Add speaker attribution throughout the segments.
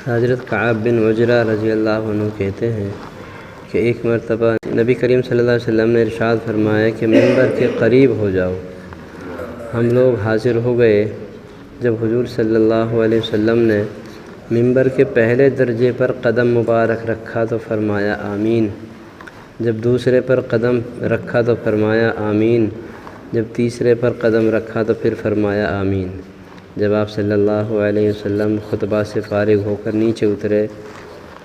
Speaker 1: حضرت کعب بن عجرہ رضی اللہ عنہ کہتے ہیں کہ ایک مرتبہ نبی کریم صلی اللہ علیہ وسلم نے ارشاد فرمایا کہ منبر کے قریب ہو جاؤ۔ ہم لوگ حاضر ہو گئے۔ جب حضور صلی اللہ علیہ وسلم نے منبر کے پہلے درجے پر قدم مبارک رکھا تو فرمایا آمین۔ جب دوسرے پر قدم رکھا تو فرمایا آمین۔ جب تیسرے پر قدم رکھا تو پھر فرمایا آمین۔ جب آپ صلی اللہ علیہ وسلم خطبہ سے فارغ ہو کر نیچے اترے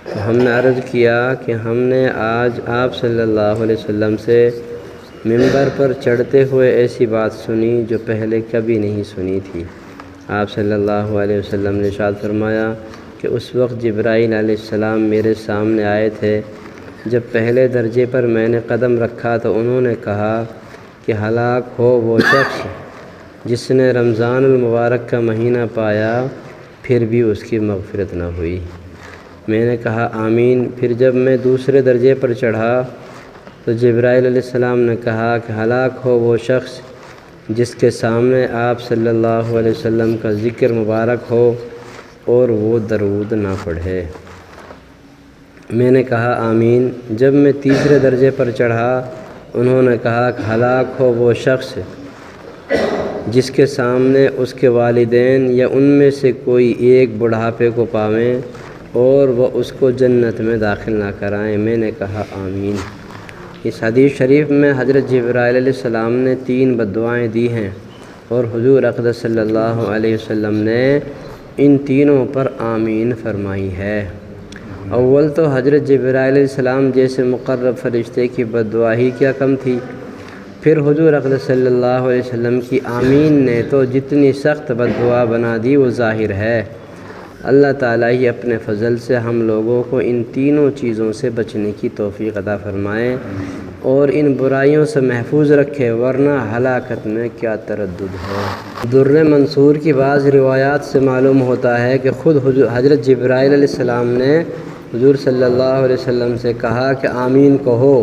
Speaker 1: تو ہم نے عرض کیا کہ ہم نے آج آپ صلی اللہ علیہ وسلم سے منبر پر چڑھتے ہوئے ایسی بات سنی جو پہلے کبھی نہیں سنی تھی۔ آپ صلی اللہ علیہ وسلم نے ارشاد فرمایا کہ اس وقت جبرائیل علیہ السلام میرے سامنے آئے تھے۔ جب پہلے درجے پر میں نے قدم رکھا تو انہوں نے کہا کہ ہلاک ہو وہ شخص جس نے رمضان المبارک کا مہینہ پایا پھر بھی اس کی مغفرت نہ ہوئی۔ میں نے کہا آمین۔ پھر جب میں دوسرے درجے پر چڑھا تو جبرائیل علیہ السلام نے کہا کہ ہلاک ہو وہ شخص جس کے سامنے آپ صلی اللہ علیہ وسلم کا ذکر مبارک ہو اور وہ درود نہ پڑھے۔ میں نے کہا آمین۔ جب میں تیسرے درجے پر چڑھا انہوں نے کہا کہ ہلاک ہو وہ شخص جس کے سامنے اس کے والدین یا ان میں سے کوئی ایک بڑھاپے کو پاویں اور وہ اس کو جنت میں داخل نہ کرائیں۔ میں نے کہا آمین۔ اس حدیث شریف میں حضرت جبرائیل علیہ السلام نے 3 بددعائیں دی ہیں اور حضور اقدس صلی اللہ علیہ وسلم نے ان تینوں پر آمین فرمائی ہے۔ اول تو حضرت جبرائیل علیہ السلام جیسے مقرب فرشتے کی بددعا ہی کیا کم تھی، پھر حضور اقدس صلی اللہ علیہ وسلم کی آمین نے تو جتنی سخت بددعا بنا دی وہ ظاہر ہے۔ اللہ تعالیٰ ہی اپنے فضل سے ہم لوگوں کو ان تینوں چیزوں سے بچنے کی توفیق عطا فرمائے اور ان برائیوں سے محفوظ رکھے، ورنہ ہلاکت میں کیا تردد ہے۔ در منصور کی بعض روایات سے معلوم ہوتا ہے کہ خود حضرت جبرائیل علیہ السلام نے حضور صلی اللہ علیہ وسلم سے کہا کہ آمین کہو،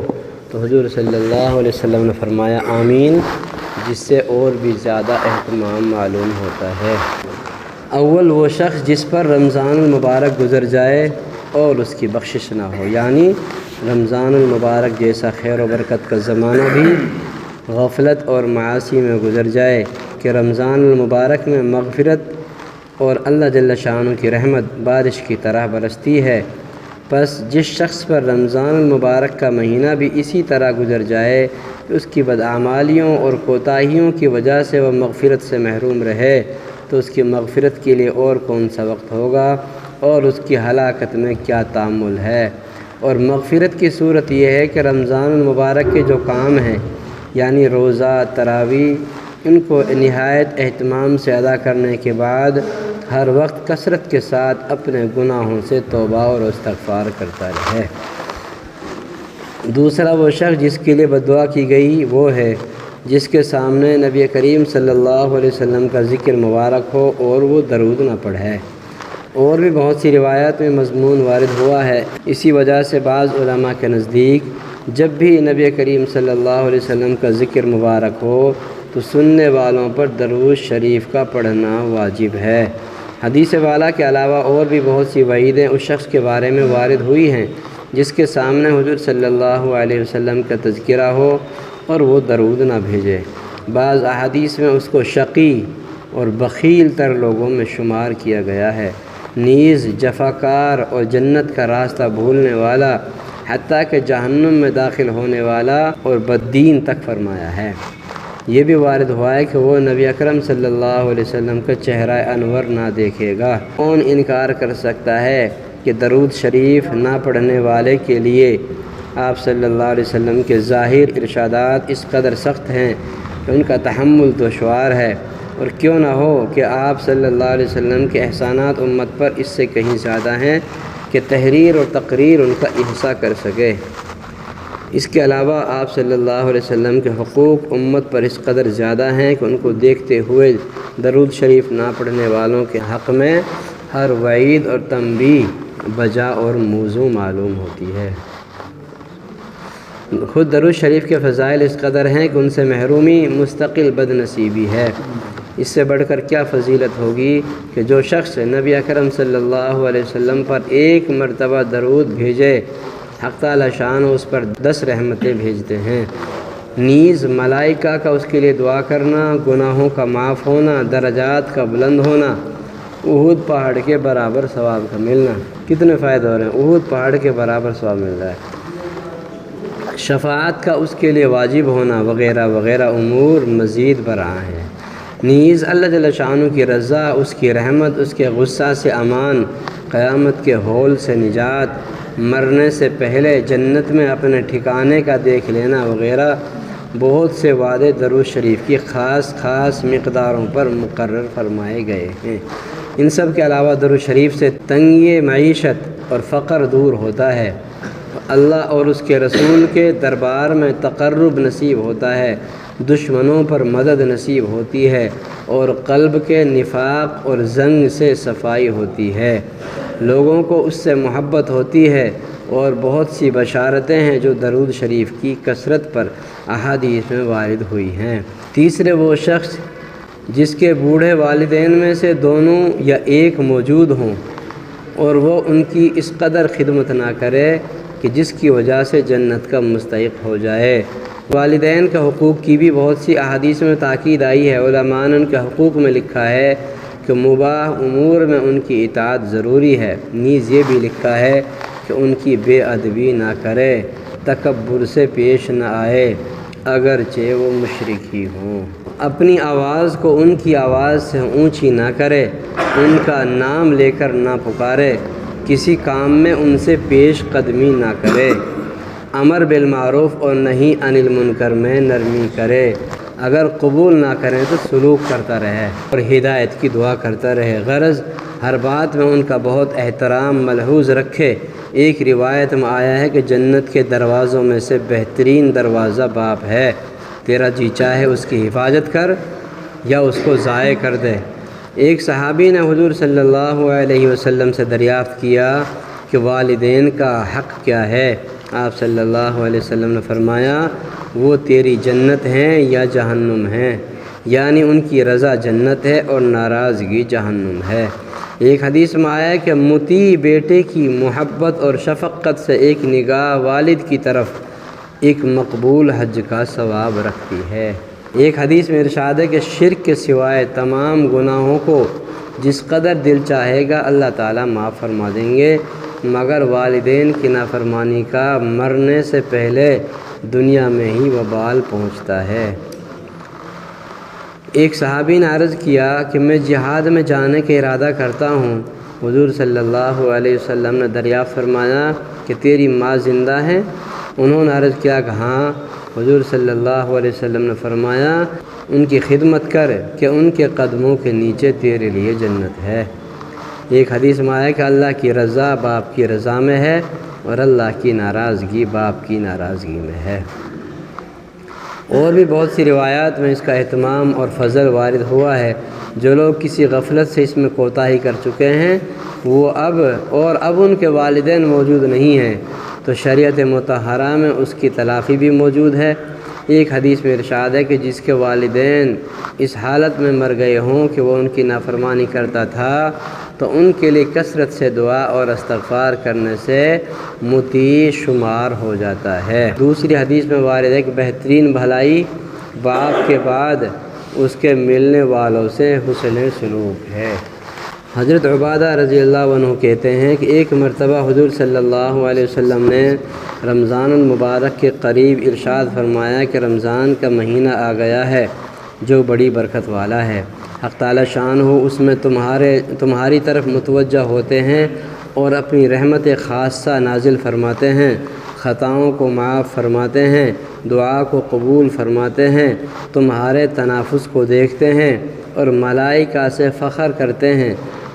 Speaker 1: تو حضور صلی اللہ علیہ وسلم نے فرمایا آمین، جس سے اور بھی زیادہ اہتمام معلوم ہوتا ہے۔ اول وہ شخص جس پر رمضان المبارک گزر جائے اور اس کی بخشش نہ ہو، یعنی رمضان المبارک جیسا خیر و برکت کا زمانہ بھی غفلت اور معاصی میں گزر جائے کہ رمضان المبارک میں مغفرت اور اللہ جل شانہ کی رحمت بارش کی طرح برستی ہے۔ پس جس شخص پر رمضان المبارک کا مہینہ بھی اسی طرح گزر جائے کہ اس کی بدعمالیوں اور کوتاہیوں کی وجہ سے وہ مغفرت سے محروم رہے تو اس کی مغفرت کے لیے اور کون سا وقت ہوگا اور اس کی ہلاکت میں کیا تامل ہے۔ اور مغفرت کی صورت یہ ہے کہ رمضان المبارک کے جو کام ہیں یعنی روزہ، تراویح، ان کو نہایت اہتمام سے ادا کرنے کے بعد ہر وقت کثرت کے ساتھ اپنے گناہوں سے توبہ اور استغفار کرتا رہے۔ دوسرا وہ شخص جس کے لیے بددعا کی گئی وہ ہے جس کے سامنے نبی کریم صلی اللہ علیہ وسلم کا ذکر مبارک ہو اور وہ درود نہ پڑھے۔ اور بھی بہت سی روایات میں مضمون وارد ہوا ہے۔ اسی وجہ سے بعض علماء کے نزدیک جب بھی نبی کریم صلی اللہ علیہ وسلم کا ذکر مبارک ہو تو سننے والوں پر درود شریف کا پڑھنا واجب ہے۔ حدیث والا کے علاوہ اور بھی بہت سی وعیدیں اس شخص کے بارے میں وارد ہوئی ہیں جس کے سامنے حضور صلی اللہ علیہ وسلم کا تذکرہ ہو اور وہ درود نہ بھیجے۔ بعض احادیث میں اس کو شقی اور بخیل تر لوگوں میں شمار کیا گیا ہے، نیز جفاکار اور جنت کا راستہ بھولنے والا، حتیٰ کہ جہنم میں داخل ہونے والا اور بددین تک فرمایا ہے۔ یہ بھی وارد ہوا ہے کہ وہ نبی اکرم صلی اللہ علیہ وسلم کا چہرہ انور نہ دیکھے گا۔ کون انکار کر سکتا ہے کہ درود شریف نہ پڑھنے والے کے لیے آپ صلی اللہ علیہ وسلم کے ظاہر ارشادات اس قدر سخت ہیں کہ ان کا تحمل دشوار ہے، اور کیوں نہ ہو کہ آپ صلی اللہ علیہ وسلم کے احسانات امت پر اس سے کہیں زیادہ ہیں کہ تحریر اور تقریر ان کا احصاء کر سکے۔ اس کے علاوہ آپ صلی اللہ علیہ وسلم کے حقوق امت پر اس قدر زیادہ ہیں کہ ان کو دیکھتے ہوئے درود شریف نہ پڑھنے والوں کے حق میں ہر وعید اور تنبیہ بجا اور موزوں معلوم ہوتی ہے۔ خود درود شریف کے فضائل اس قدر ہیں کہ ان سے محرومی مستقل بد نصیبی ہے۔ اس سے بڑھ کر کیا فضیلت ہوگی کہ جو شخص نبی اکرم صلی اللہ علیہ وسلم پر ایک مرتبہ درود بھیجے، حق تعالی شان اس پر 10 رحمتیں بھیجتے ہیں۔ نیز ملائکہ کا اس کے لیے دعا کرنا، گناہوں کا معاف ہونا، درجات کا بلند ہونا، احد پہاڑ کے برابر ثواب کا ملنا۔ کتنے فائدے ہو رہے ہیں؟ احد پہاڑ کے برابر ثواب مل رہا ہے۔ شفاعت کا اس کے لیے واجب ہونا وغیرہ وغیرہ امور مزید برآں ہیں۔ نیز اللہ جل شانہ کی رضا، اس کی رحمت، اس کے غصہ سے امان، قیامت کے ہول سے نجات، مرنے سے پہلے جنت میں اپنے ٹھکانے کا دیکھ لینا وغیرہ بہت سے وعدے درود شریف کی خاص خاص مقداروں پر مقرر فرمائے گئے ہیں۔ ان سب کے علاوہ درود شریف سے تنگی معیشت اور فقر دور ہوتا ہے، اللہ اور اس کے رسول کے دربار میں تقرب نصیب ہوتا ہے، دشمنوں پر مدد نصیب ہوتی ہے، اور قلب کے نفاق اور زنگ سے صفائی ہوتی ہے، لوگوں کو اس سے محبت ہوتی ہے، اور بہت سی بشارتیں ہیں جو درود شریف کی کثرت پر احادیث میں وارد ہوئی ہیں۔ تیسرے، وہ شخص جس کے بوڑھے والدین میں سے دونوں یا ایک موجود ہوں اور وہ ان کی اس قدر خدمت نہ کرے کہ جس کی وجہ سے جنت کا مستحق ہو جائے۔ والدین کے حقوق کی بھی بہت سی احادیث میں تاکید آئی ہے۔ علماء نے ان کے حقوق میں لکھا ہے کہ مباح امور میں ان کی اطاعت ضروری ہے، نیز یہ بھی لکھا ہے کہ ان کی بے ادبی نہ کرے، تکبر سے پیش نہ آئے اگرچہ وہ مشرک ہی ہوں، اپنی آواز کو ان کی آواز سے اونچی نہ کرے، ان کا نام لے کر نہ پکارے، کسی کام میں ان سے پیش قدمی نہ کرے، امر بالمعروف اور نہی عن المنکر میں نرمی کرے، اگر قبول نہ کریں تو سلوک کرتا رہے اور ہدایت کی دعا کرتا رہے، غرض ہر بات میں ان کا بہت احترام ملحوظ رکھے۔ ایک روایت میں آیا ہے کہ جنت کے دروازوں میں سے بہترین دروازہ باپ ہے، تیرا جی چاہے اس کی حفاظت کر یا اس کو ضائع کر دے۔ ایک صحابی نے حضور صلی اللہ علیہ وسلم سے دریافت کیا کہ والدین کا حق کیا ہے؟ آپ صلی اللہ علیہ وسلم نے فرمایا، وہ تیری جنت ہیں یا جہنم ہیں، یعنی ان کی رضا جنت ہے اور ناراضگی جہنم ہے۔ ایک حدیث میں آیا ہے کہ مطیع بیٹے کی محبت اور شفقت سے ایک نگاہ والد کی طرف ایک مقبول حج کا ثواب رکھتی ہے۔ ایک حدیث میں ارشاد ہے کہ شرک کے سوائے تمام گناہوں کو جس قدر دل چاہے گا اللہ تعالیٰ معاف فرما دیں گے، مگر والدین کی نافرمانی کا مرنے سے پہلے دنیا میں ہی وبال پہنچتا ہے۔ ایک صحابی نے عرض کیا کہ میں جہاد میں جانے کا ارادہ کرتا ہوں۔ حضور صلی اللہ علیہ وسلم نے دریافت فرمایا کہ تیری ماں زندہ ہے؟ انہوں نے عرض کیا کہ ہاں۔ حضور صلی اللہ علیہ وسلم نے فرمایا، ان کی خدمت کر کہ ان کے قدموں کے نیچے تیرے لیے جنت ہے۔ ایک حدیث میں آیا کہ اللہ کی رضا باپ کی رضا میں ہے اور اللہ کی ناراضگی باپ کی ناراضگی میں ہے۔ اور بھی بہت سی روایات میں اس کا اہتمام اور فضل وارد ہوا ہے۔ جو لوگ کسی غفلت سے اس میں کوتاہی کر چکے ہیں وہ اب ان کے والدین موجود نہیں ہیں تو شریعت مطہرہ میں اس کی تلافی بھی موجود ہے۔ ایک حدیث میں ارشاد ہے کہ جس کے والدین اس حالت میں مر گئے ہوں کہ وہ ان کی نافرمانی کرتا تھا تو ان کے لیے کثرت سے دعا اور استغفار کرنے سے مطیع شمار ہو جاتا ہے۔ دوسری حدیث میں وارد ہے کہ بہترین بھلائی باپ کے بعد اس کے ملنے والوں سے حسن سلوک ہے۔ حضرت عبادہ رضی اللہ عنہ کہتے ہیں کہ ایک مرتبہ حضور صلی اللہ علیہ وسلم نے رمضان المبارک کے قریب ارشاد فرمایا کہ رمضان کا مہینہ آ گیا ہے جو بڑی برکت والا ہے، حق تعالی شان ہو اس میں تمہاری طرف متوجہ ہوتے ہیں اور اپنی رحمت خاصہ نازل فرماتے ہیں، خطاؤں کو معاف فرماتے ہیں، دعا کو قبول فرماتے ہیں، تمہارے تنافس کو دیکھتے ہیں اور ملائکہ سے فخر کرتے ہیں،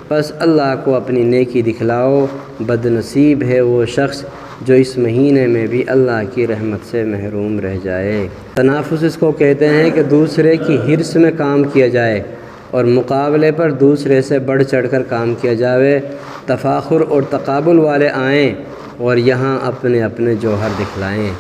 Speaker 1: پس اللہ کو اپنی نیکی دکھلاؤ، بد نصیب ہے وہ شخص جو اس مہینے میں بھی اللہ کی رحمت سے محروم رہ جائے۔ تنافس اس کو کہتے ہیں کہ دوسرے کی حرص میں کام کیا جائے اور مقابلے پر دوسرے سے بڑھ چڑھ کر کام کیا جائے، تفاخر اور تقابل والے آئیں اور یہاں اپنے اپنے جوہر دکھلائیں۔